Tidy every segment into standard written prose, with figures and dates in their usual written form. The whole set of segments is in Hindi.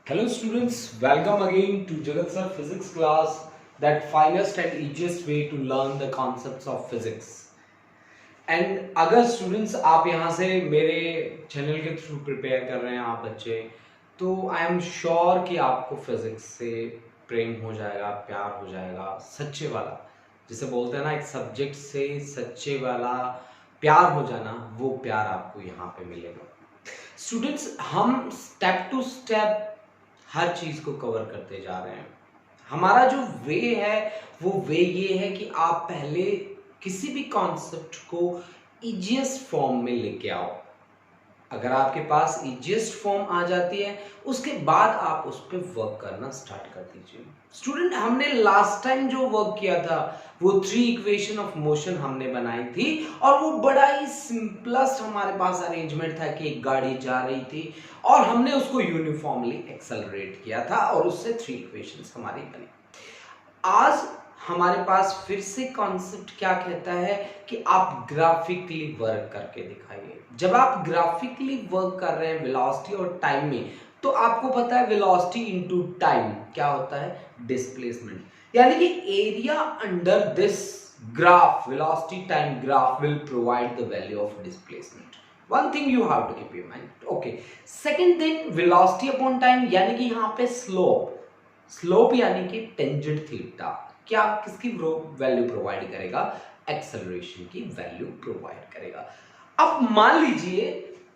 Hello students, welcome again to Jagat Sir Physics class, that finest and easiest way to learn the concepts of physics. And अगर students आप यहाँ से मेरे चैनल के थ्रू प्रिपेयर कर रहे हैं आप बच्चे, तो आई एम श्योर कि आपको फिजिक्स से प्रेम हो जाएगा, प्यार हो जाएगा, सच्चे वाला जिसे बोलते हैं ना, एक सब्जेक्ट से सच्चे वाला प्यार हो जाना, वो प्यार आपको यहाँ पे मिलेगा। स्टूडेंट्स, हम स्टेप टू स्टेप हर चीज को कवर करते जा रहे हैं। हमारा जो वे है वो वे ये है कि आप पहले किसी भी कॉन्सेप्ट को इजीएस्ट फॉर्म में लेके आओ। अगर आपके पास इजीएस्ट फॉर्म आ जाती है, उसके बाद आप उस पर वर्क करना स्टार्ट कर दीजिए। स्टूडेंट, हमने लास्ट टाइम जो वर्क किया था वो 3 इक्वेशन ऑफ मोशन हमने बनाई थी, और वो बड़ा ही सिंपलेस्ट हमारे पास अरेंजमेंट था कि एक गाड़ी जा रही थी और हमने उसको यूनिफॉर्मली एक्सेलरेट किया था और उससे 3 इक्वेशंस हमारी बनी। आज हमारे पास फिर से कॉन्सेप्ट क्या कहता है कि आप ग्राफिकली वर्क करके दिखाइए। जब आप ग्राफिकली वर्क कर रहे हैं वेलोसिटी और टाइम में, तो आपको पता है वेलोसिटी इनटू टाइम क्या होता है? डिस्प्लेसमेंट। यानी कि area under this graph, velocity time graph will provide the value of displacement. One thing you have to keep in mind. Okay. Second thing, velocity upon time, यानी कि यहाँ पे स्लोप यानी कि टेंजेंट थीटा क्या किसकी वैल्यू प्रोवाइड करेगा? एक्सेलरेशन की वैल्यू प्रोवाइड करेगा। अब मान लीजिए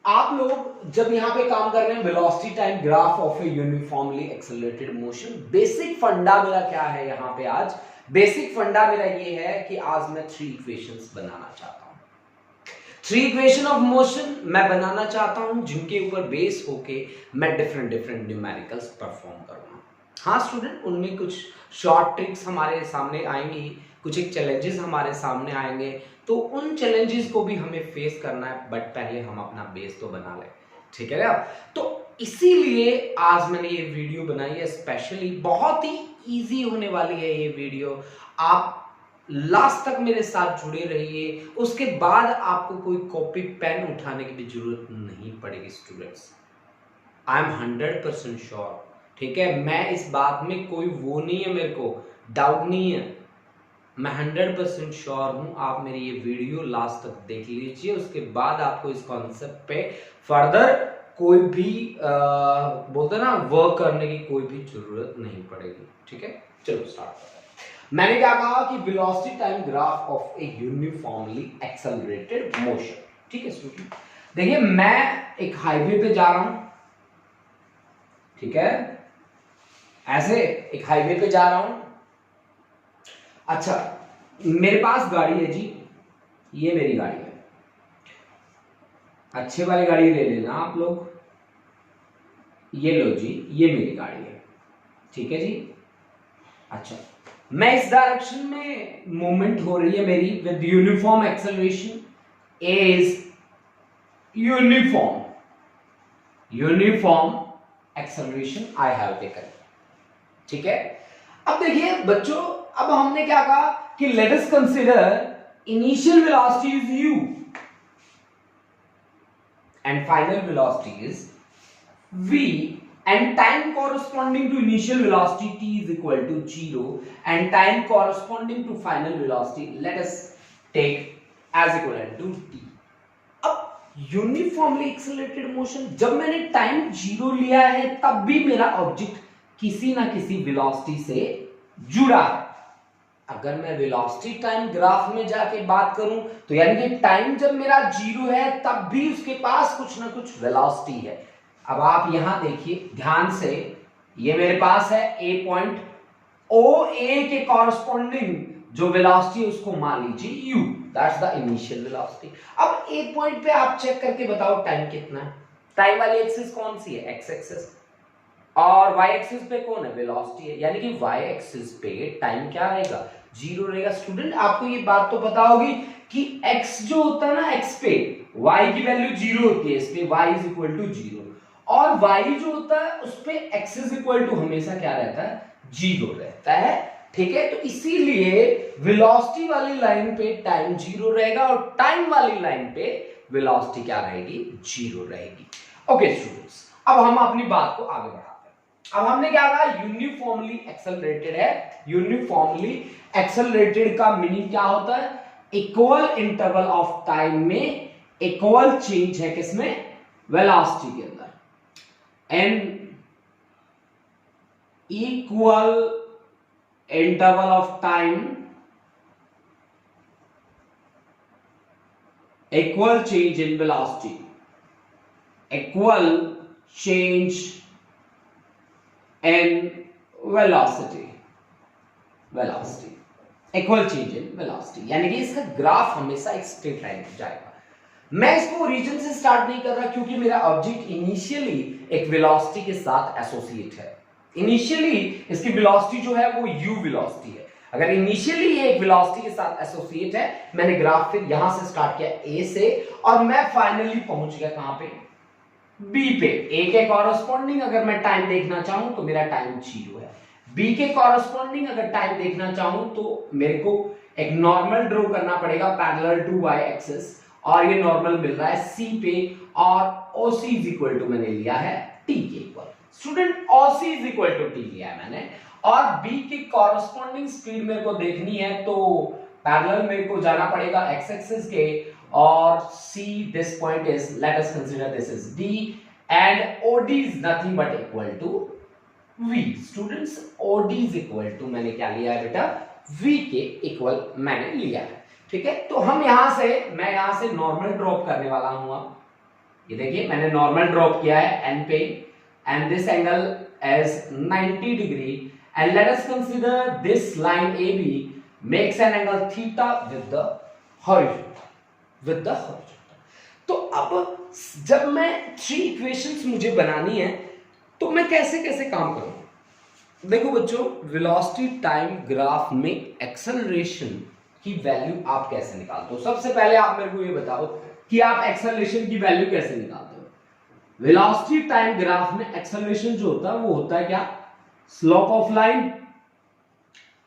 आप लोग जब यहाँ पे काम कर रहे हैं velocity time graph of A uniformly accelerated motion, basic फंडा मेरा क्या है यहाँ पे? आज बेसिक फंडा मेरा ये है कि आज मैं 3 इक्वेशंस बनाना चाहता हूँ। 3 इक्वेशन ऑफ मोशन मैं बनाना चाहता हूं, जिनके ऊपर बेस होके मैं डिफरेंट न्यूमेरिकल्स परफॉर्म करूंगा। हाँ स्टूडेंट, उनमें कुछ शॉर्ट ट्रिक्स हमारे सामने आएंगी, कुछ एक चैलेंजेस हमारे सामने आएंगे, तो उन चैलेंजेस को भी हमें फेस करना है, बट पहले हम अपना बेस तो बना लें, ठीक है ना? तो इसीलिए आज मैंने ये वीडियो बनाई है स्पेशली। बहुत ही ईजी होने वाली है ये वीडियो, आप लास्ट तक मेरे साथ जुड़े रहिए। उसके बाद आपको कोई कॉपी पेन उठाने की भी जरूरत नहीं पड़ेगी स्टूडेंट्स। आई एम 100% श्योर, ठीक है? मैं इस बात में कोई वो नहीं है, मेरे को डाउट नहीं है, मैं 100% श्योर हूं। आप मेरी ये वीडियो लास्ट तक देख लीजिए, उसके बाद आपको इस कॉन्सेप्ट पे फर्दर कोई भी बोलते ना वर्क करने की कोई भी जरूरत नहीं पड़ेगी, ठीक है? चलो स्टार्ट करते हैं। मैंने क्या कहा कि velocity time graph of A uniformly accelerated motion, ठीक है स्टूडेंट? देखिए, मैं एक हाईवे पे जा रहा हूं, ठीक है? ऐसे एक हाईवे पे जा रहा हूं। अच्छा, मेरे पास गाड़ी है जी, ये मेरी गाड़ी है। अच्छे वाली गाड़ी ले लेना आप लोग। ये लो जी, ये मेरी गाड़ी है, ठीक है जी? अच्छा, मैं इस डायरेक्शन में मूवमेंट हो रही है मेरी with uniform acceleration is uniform acceleration I have taken, ठीक है? अब देखिए बच्चों, अब हमने क्या कहा कि late us consider initial velocity is u and final velocity is v, and time corresponding to initial velocity t is equal to 0 and time corresponding to final velocity let us take as equivalent to t. अब यूनिफॉर्मली एक्सेलरेटेड मोशन, जब मैंने टाइम 0 लिया है तब भी मेरा ऑब्जेक्ट किसी ना किसी वेलोसिटी से जुड़ा है। अगर मैं वेलोसिटी टाइम ग्राफ में जाके बात करूं तो यानी कि टाइम जब मेरा 0 है तब भी उसके पास कुछ ना कुछ वेलोसिटी है। अब आप यहां देखिए ध्यान से, ये मेरे पास है ए पॉइंट, ओ ए के कॉरस्पॉन्डिंग जो वेलोसिटी है उसको मान लीजिए u, that's the initial velocity. अब ए पॉइंट पे आप चेक करके बताओ टाइम कितना है? टाइम वाली एक्सिस कौन सी है? X axis. और वाई एक्सिस पे कौन है? वेलोसिटी है, यानी कि वाई एक्सिस पे टाइम क्या रहेगा? 0 रहेगा। स्टूडेंट, आपको ये बात तो पता होगी कि x जो होता है ना, x पे y की वैल्यू 0 होती है, इस पे y इज इक्वल टू 0, और y जो होता है उस पे x इज इक्वल टू हमेशा क्या रहता है? 0 रहता है, ठीक है? तो इसीलिए वेलोसिटी वाली लाइन पे टाइम 0 रहेगा और टाइम वाली लाइन पे वेलोसिटी क्या रहेगी? 0 रहेगी। ओके स्टूडेंट्स, अब हम अपनी बात को आगे बढ़ाते हैं। अब हमने क्या कहा, यूनिफॉर्मली एक्सेलरेटेड है। यूनिफॉर्मली एक्सेलरेटेड का मीनिंग क्या होता है, इक्वल इंटरवल ऑफ टाइम में इक्वल चेंज है किसमें, वेलोसिटी के अंदर। And equal interval of time equal change in velocity, equal change in velocity, velocity, equal change in velocity, यानी कि इसका ग्राफ हमेशा एक स्ट्रेट लाइन जाएगा। मैं इसको ओरिजिन से स्टार्ट नहीं कर रहा क्योंकि मेरा ऑब्जेक्ट इनिशियली एक वेलोसिटी के साथ एसोसिएट है। इनिशियली इसकी वेलोसिटी जो है वो u वेलोसिटी है। अगर इनिशियली ये एक वेलोसिटी के साथ एसोसिएट है, मैंने ग्राफ फिर यहां से स्टार्ट किया a से और मैं फाइनली पहुंच गया कहां पे, b पे। a के कॉरेस्पॉन्डिंग अगर मैं टाइम देखना चाहूं तो मेरा टाइम 0 है। b के कॉरेस्पॉन्डिंग अगर टाइम देखना चाहूं तो मेरे को एक नॉर्मल ड्रॉ करना पड़ेगा पैरेलल टू y एक्सिस, और ये नॉर्मल मिल रहा है c पे, और OC इज इक्वल टू मैंने लिया है t के equal. Student OC is equal to t लिया है मैंने, और b की कॉरेस्पॉन्डिंग स्पीड मेरे को देखनी है तो पैरेलल मेरे को जाना पड़ेगा x एक्सिस के, और c this point is, let us consider this is d, and OD is nothing but equal to v। Students OD is equal to मैंने क्या लिया है बेटा, v के इक्वल मैंने लिया है। ठीक है, तो हम मैं यहां से नॉर्मल ड्रॉप करने वाला हूं। अब ये देखिए मैंने नॉर्मल ड्रॉप किया है n पे, and this angle is 90 degree, and let us consider this line AB makes an angle theta with the horizon, तो अब जब मैं 3 इक्वेशंस मुझे बनानी है तो मैं कैसे कैसे काम करूं। देखो बच्चों, वेलोसिटी टाइम ग्राफ में एक्सेलरेशन की वैल्यू आप कैसे निकालते हो। सबसे पहले आप मेरे को ये बताओ कि आप एक्सेलरेशन की वैल्यू कैसे निकालते हो। वेलोसिटी टाइम ग्राफ में एक्सेलरेशन जो होता है वो होता है क्या, स्लोप ऑफ लाइन।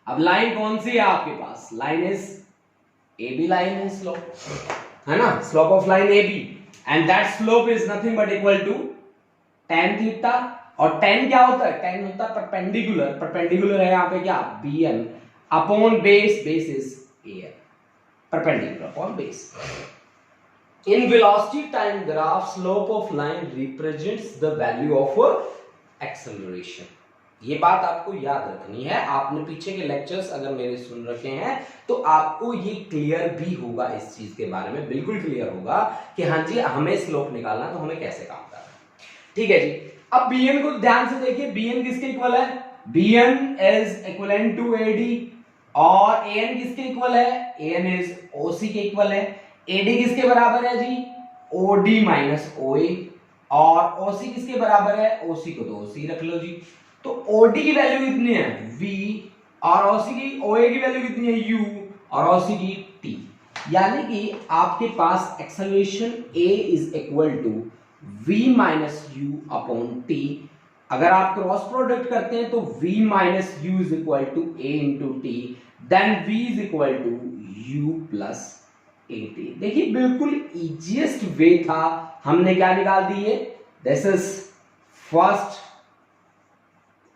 अब लाइन कौन सी है आपके पास, लाइन इज AB लाइन है, स्लोप है ना, slope of line AB, and that slope is nothing but equal to tan theta. और tan क्या होता है, tan होता है परपेंडिकुलर, परपेंडिकुलर है यहाँ पे क्या, BN upon base, base is AN, perpendicular upon base. In velocity time graph, slope of line represents the value of acceleration. ये बात आपको याद रखनी है। आपने पीछे के लेक्चर्स अगर मेरे सुन रखे हैं तो आपको ये क्लियर भी होगा, इस चीज के बारे में बिल्कुल क्लियर होगा कि हाँ जी हमें स्लोप निकालना तो हमें कैसे काम करना है। ठीक है जी, अब bn को ध्यान से देखिए, bn किसके इक्वल है, bn is equivalent to AD, और an किसके इक्वल है, an इज OC के इक्वल है। AD किसके बराबर है जी, OD माइनस OA, और OC किसके बराबर है, OC को तो OC रख लो जी। तो OD की वैल्यू कितनी है V, और OA की वैल्यू कितनी है U, और OC की T। यानी कि आपके पास acceleration A is equal to V minus U upon T। अगर आप क्रॉस प्रोडक्ट करते हैं तो V minus U is equal to A into T, then V is equal to U plus AT। देखिए बिल्कुल इजीएस्ट वे था, हमने क्या निकाल दी है, this is first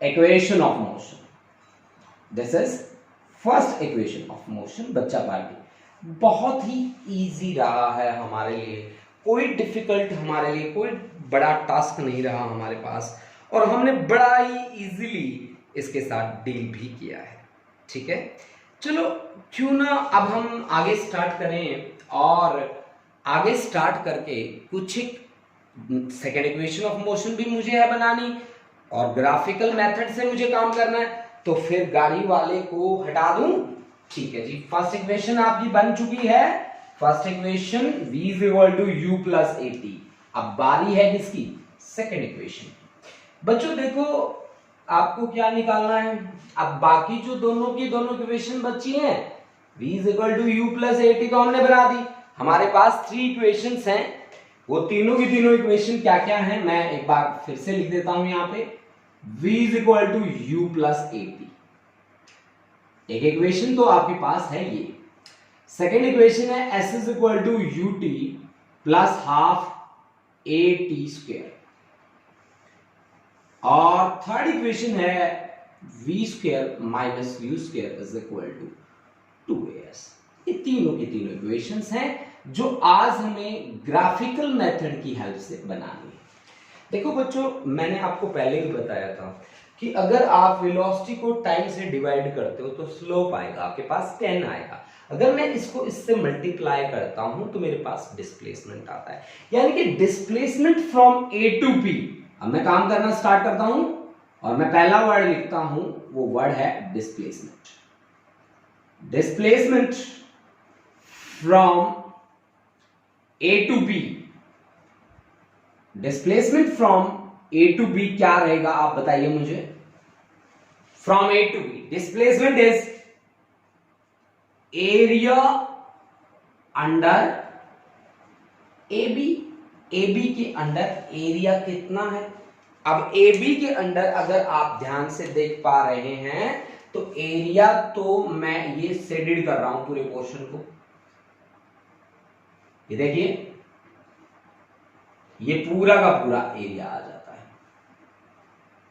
equation of motion, this is first equation of motion. बच्चा पार्टी बहुत ही इजी रहा है हमारे लिए, कोई डिफिकल्ट हमारे लिए कोई बड़ा टास्क नहीं रहा हमारे पास, और हमने बड़ा ही इजीली इसके साथ डील भी किया है। ठीक है, चलो क्यों ना अब हम आगे स्टार्ट करें, और आगे स्टार्ट करके कुछ एक सेकेंड इक्वेशन ऑफ मोशन भी मुझे है बनानी, और ग्राफिकल मेथड से मुझे काम करना है, तो फिर गाड़ी वाले को हटा दूं। ठीक है जी, फर्स्ट इक्वेशन आपकी बन चुकी है, first equation v is equal to u plus AT। अब बारी है किसकी, सेकेंड इक्वेशन। बच्चों देखो आपको क्या निकालना है, अब बाकी जो दोनों की दोनों इक्वेशन बची हैं, v is equal to u plus AT तो हमने बना दी। हमारे पास 3 इक्वेशंस हैं, वो तीनों की तीनों इक्वेशन क्या क्या हैं मैं एक बार फिर से लिख देता हूं यहाँ पे, v is equal to u plus AT। एक इक्वेशन तो आपके पास है ये, सेकेंड इक्वेशन है s is equal to ut plus half AT square, और थर्ड इक्वेशन है v square minus u square is equal to 2as। ये तीनों की तीनों इक्वेशंस हैं जो आज हमें ग्राफिकल मेथड की हेल्प से बनानी है। देखो बच्चों, मैंने आपको पहले ही बताया था कि अगर आप वेलोसिटी को टाइम से डिवाइड करते हो तो स्लोप आएगा, आपके पास 10 आएगा। अगर मैं इसको इससे मल्टीप्लाई करता हूं तो मेरे पास डिस्प्लेसमेंट आता है, यानी कि displacement from A to B. अब मैं काम करना स्टार्ट करता हूं और मैं पहला वर्ड लिखता हूं, वो वर्ड है displacement. Displacement from A to B, displacement from A to B क्या रहेगा आप बताइए मुझे। From A to B displacement is area under A B. A B के अंडर एरिया कितना है? अब ए बी के अंडर अगर आप ध्यान से देख पा रहे हैं तो एरिया, तो मैं ये शेडेड कर रहा हूं पूरे पोर्शन को, ये देखिए ये पूरा का पूरा एरिया आ जाता है।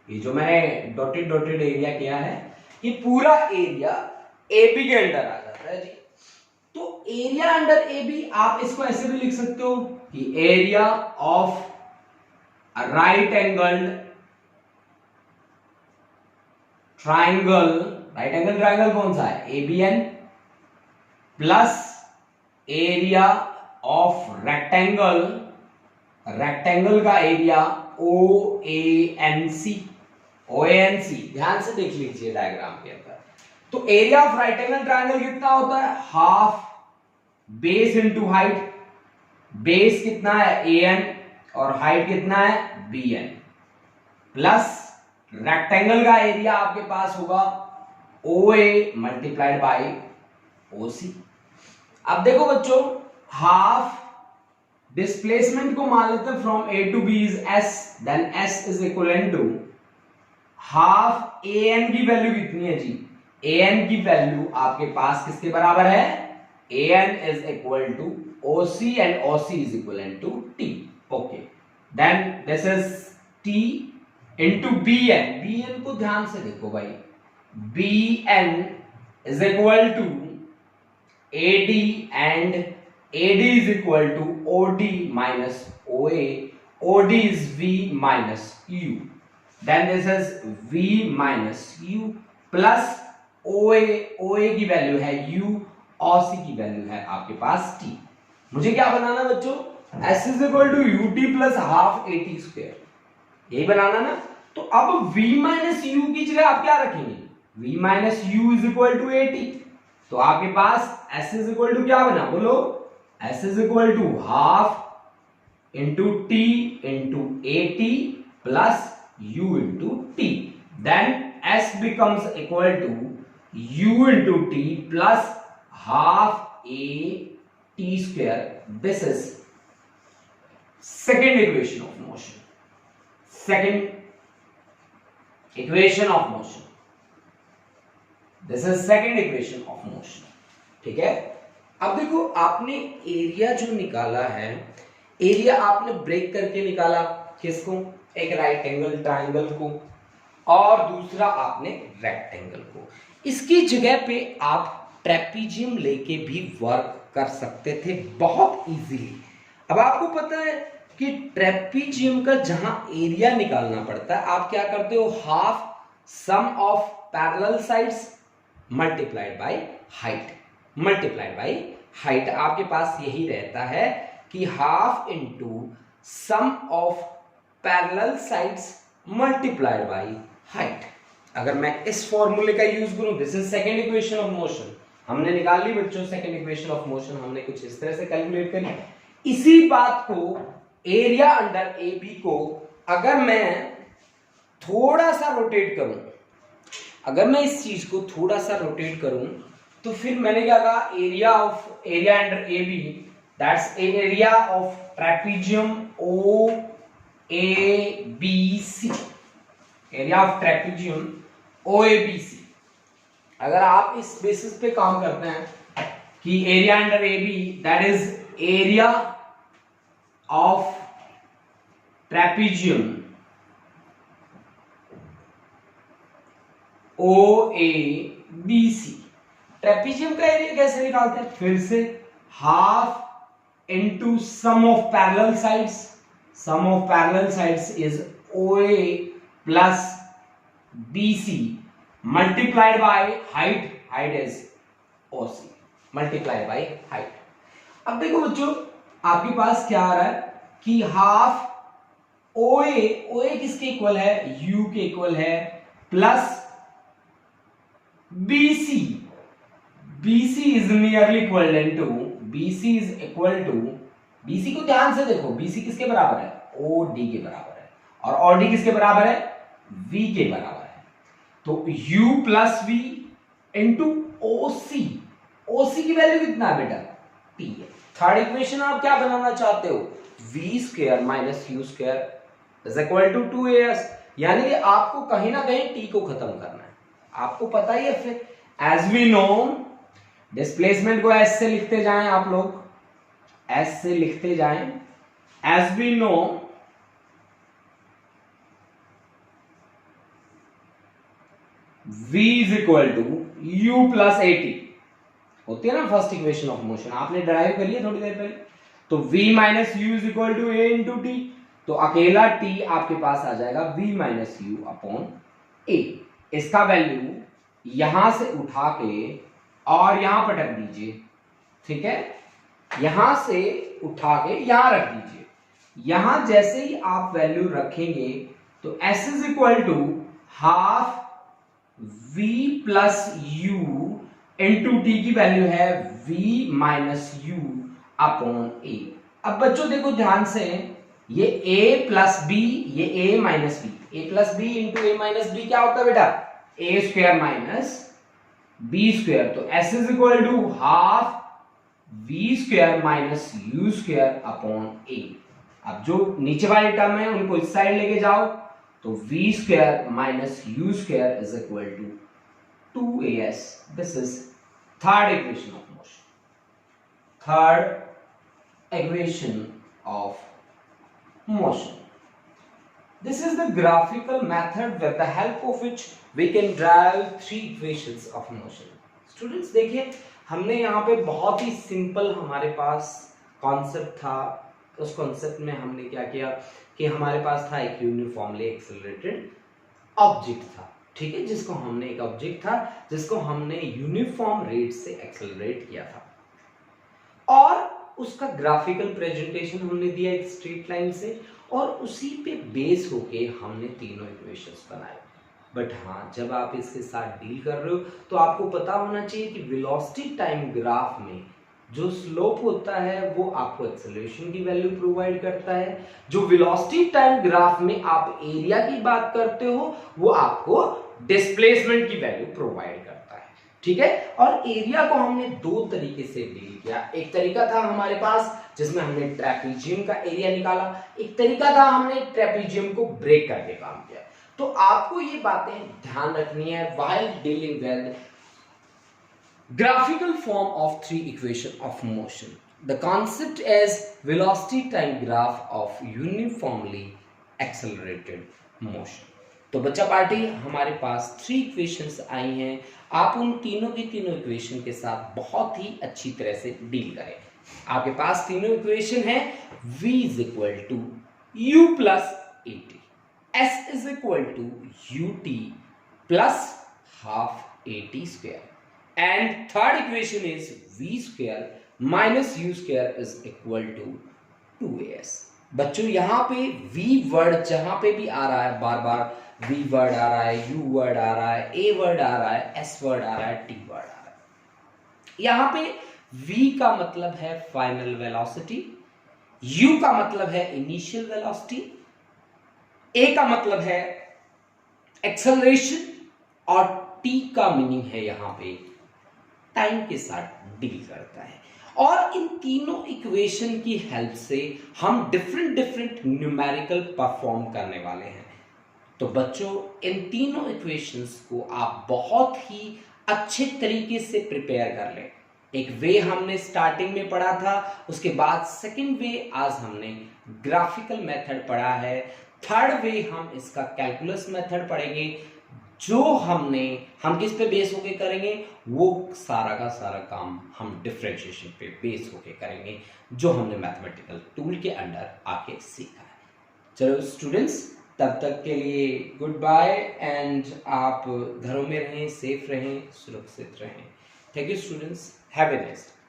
ये जो मैंने डॉटेड डॉटेड एरिया किया है, ये पूरा एरिया ए बी के अंडर आ जाता है जी। तो एरिया अंडर ए बी, आप इसको ऐसे भी लिख सकते हो कि area of right angle triangle. Right angle triangle कौन सा है? ABN, plus area of rectangle, rectangle का area O A N C. O A N C ध्यान से देख लीजिए डायग्राम के अंदर। तो area of right angle triangle कितना होता है? Half base into height. Base कितना है? ए एन, और हाइट कितना है? बी एन, प्लस रेक्टेंगल का एरिया आपके पास होगा ओ ए मल्टीप्लाइड बाई ओ सी। अब देखो बच्चों, हाफ डिस्प्लेसमेंट को मान लेते हैं from A to B is S, then S is equal to half A N की वैल्यू कितनी है जी? ए एन की वैल्यू आपके पास किसके बराबर है? A N is equal to O C and O C is equal to T. Okay, then this is T into B N. B N को ध्यान से देखो भाई, B N is equal to A D and AD is equal to OD minus OA. OD is V minus U. Then this is V minus U plus OA. OA की वैल्यू है U, OC की वैल्यू है आपके पास T। मुझे क्या बनाना बच्चों? S is equal to UT plus half AT square, यही बनाना ना। तो अब V minus U की जगह आप क्या रखेंगे? V minus U is equal to AT। तो आपके पास S is equal to क्या बना बोलो? S is equal to half into T into AT plus U into T. Then S becomes equal to U into T plus half A T square. This is second equation of motion. Second equation of motion. This is second equation of motion. ठीक है? अब देखो, आपने एरिया जो निकाला है, एरिया आपने ब्रेक करके निकाला, किसको? एक राइट एंगल ट्राइंगल को, और दूसरा आपने रेक्टेंगल को। इसकी जगह पे आप ट्रेपीजियम लेके भी वर्क कर सकते थे बहुत इजीली। अब आपको पता है कि ट्रेपीजियम का जहां एरिया निकालना पड़ता है, आप क्या करते हो? Half sum of parallel sides multiplied by height, multiplied by height. आपके पास यही रहता है कि half into sum of parallel sides multiplied by height. अगर मैं इस फॉर्मूले का यूज करूं, this is second equation of motion, हमने निकाल ली बच्चों सेकंड इक्वेशन ऑफ मोशन, हमने कुछ इस तरह से कैलकुलेट करी। इसी बात को एरिया अंडर ए बी को अगर मैं थोड़ा सा रोटेट करूं, अगर मैं इस चीज को थोड़ा सा रोटेट करूं, तो फिर मैंने क्या कहा? Area under A B, that's area of trapezium O A B C, area of trapezium O A B C. अगर आप इस बेसिस पे काम करते हैं कि area under A B that is area of trapezium O A B C. Trapezium का एरिया कैसे निकालते हैं? फिर से half into sum of parallel sides. Sum of parallel sides is O A plus B C multiplied by height. Height is O C multiplied by height. अब देखो बच्चों, आपके पास क्या आ रहा है कि हाफ ओ ए किसके इक्वल है? यू के इक्वल है, plus BC, BC is nearly equivalent to, BC is equal to, BC को ध्यान से देखो, BC किसके बराबर है? OD के बराबर है। और OD किसके बराबर है? V के बराबर है। तो U plus V into OC, OC की वैल्यू कितना है बेटा? T है। थर्ड इक्वेशन आप क्या बनाना चाहते हो? V square minus U square is equal to 2AS, यानी कि आपको कहीं ना कहीं T को खत्म करना है। आपको पता ही है फिर, एज वी नो, डिस्प्लेसमेंट को एस से लिखते जाएं आप लोग, एस से लिखते जाएं। As we know v is equal to u plus a t, होती है ना फर्स्ट इक्वेशन ऑफ मोशन, आपने डराइव करी है थोड़ी देर पहले। तो v minus u is equal to a into t, तो अकेला t आपके पास आ जाएगा v minus u upon a. इसका वैल्यू यहां से उठा के और यहां पर रख दीजिए, ठीक है? यहां से उठा के यहां रख दीजिए। यहां जैसे ही आप वैल्यू रखेंगे तो s is equal to half v plus u into t की वैल्यू है v minus u upon a. अब बच्चों देखो ध्यान से, ये a प्लस बी, ये a minus b, a plus b into a minus b क्या होता है बेटा? A square minus b square. तो s is equal to half v square minus u square upon a. अब जो नीचे वाली टर्म है उनको इस साइड लेके जाओ, तो v square minus u square is equal to 2as। This is third equation of motion, third equation of motion. This is the graphical method with the help of which we can derive three equations of motion. Students देखिए, हमने यहाँ पे बहुत ही सिंपल हमारे पास कॉन्सेप्ट था। उस कॉन्सेप्ट में हमने क्या किया कि हमारे पास था एक यूनिफॉर्मली एक्सेलरेटेड ऑब्जेक्ट था, ठीक है, जिसको हमने एक ऑब्जेक्ट था जिसको हमने यूनिफॉर्म रेट से एक्सेलरेट किया था, और उसका ग्राफिकल प्रेजेंटेशन हमने दिया एक स्ट्रेट लाइन से, और उसी पे बेस होके हमने तीनों इक्वेशंस बनाए। बट हाँ, जब आप इसके साथ डील कर रहे हो तो आपको पता होना चाहिए कि वेलोसिटी टाइम ग्राफ में जो स्लोप होता है वो आपको एक्सेलरेशन की वैल्यू प्रोवाइड करता है, जो वेलोसिटी टाइम ग्राफ में आप एरिया की बात करते हो वो आपको डिस्प्लेसमेंट की वैल्यू प्रोवाइड करता है, ठीक है। और एरिया को हमने दो तरीके से डील किया। एक तरीका था हमारे पास जिसमें हमने ट्रेपीजियम का एरिया निकाला, एक तरीका था हमने ट्रेपीजियम को ब्रेक करके काम किया। तो आपको ये बातें ध्यान रखनी है while dealing with graphical form of three equation of motion. The concept is velocity time graph of uniformly accelerated motion. तो बच्चा पार्टी, हमारे पास थ्री इक्वेशंस आई हैं। आप उन तीनों की तीनों इक्वेशन के साथ बहुत ही अच्छी तरह से डील करें। आपके पास तीनों इक्वेशन है, v is equal to u plus at, s is equal to ut plus half at square, and third equation is v square minus u square is equal to 2as। बच्चों यहाँ पे v वर्ड जहां पे भी आ रहा है, बार बार v वर्ड आ रहा है, u वर्ड आ रहा है, a वर्ड आ रहा है, s वर्ड आ रहा है, t वर्ड आ रहा है। यहाँ पे v का मतलब है फाइनल वेलोसिटी, u का मतलब है इनिशियल वेलोसिटी, a का मतलब है एक्सेलरेशन, और t का मीनिंग है यहाँ पे टाइम के साथ डील करता है। और इन तीनों इक्वेशन की हेल्प से हम डिफरेंट न्यूमेरिकल परफॉर्म करने वाले हैं। तो बच्चों, इन तीनों इक्वेशंस को आप बहुत ही अच्छे तरीके से प्रिपेयर कर लें। एक वे हमने स्टार्टिंग में पढ़ा था, उसके बाद सेकंड वे आज हमने ग्राफिकल मेथड पढ़ा है, थर्ड वे हम इसका कैलकुलस मेथड पढ़ेंगे, जो हम किस पे बेस होके करेंगे, वो सारा का सारा काम हम डिफरेंशिएशन पे बेस होके करेंगे, जो हमने मैथमेटिकल टूल के अंडर आके सीखा है। चलो स्टूडेंट्स, तब तक के लिए गुड बाय, एंड आप घरों में रहें, सेफ रहें, सुरक्षित रहें। Thank you students, have a nice day.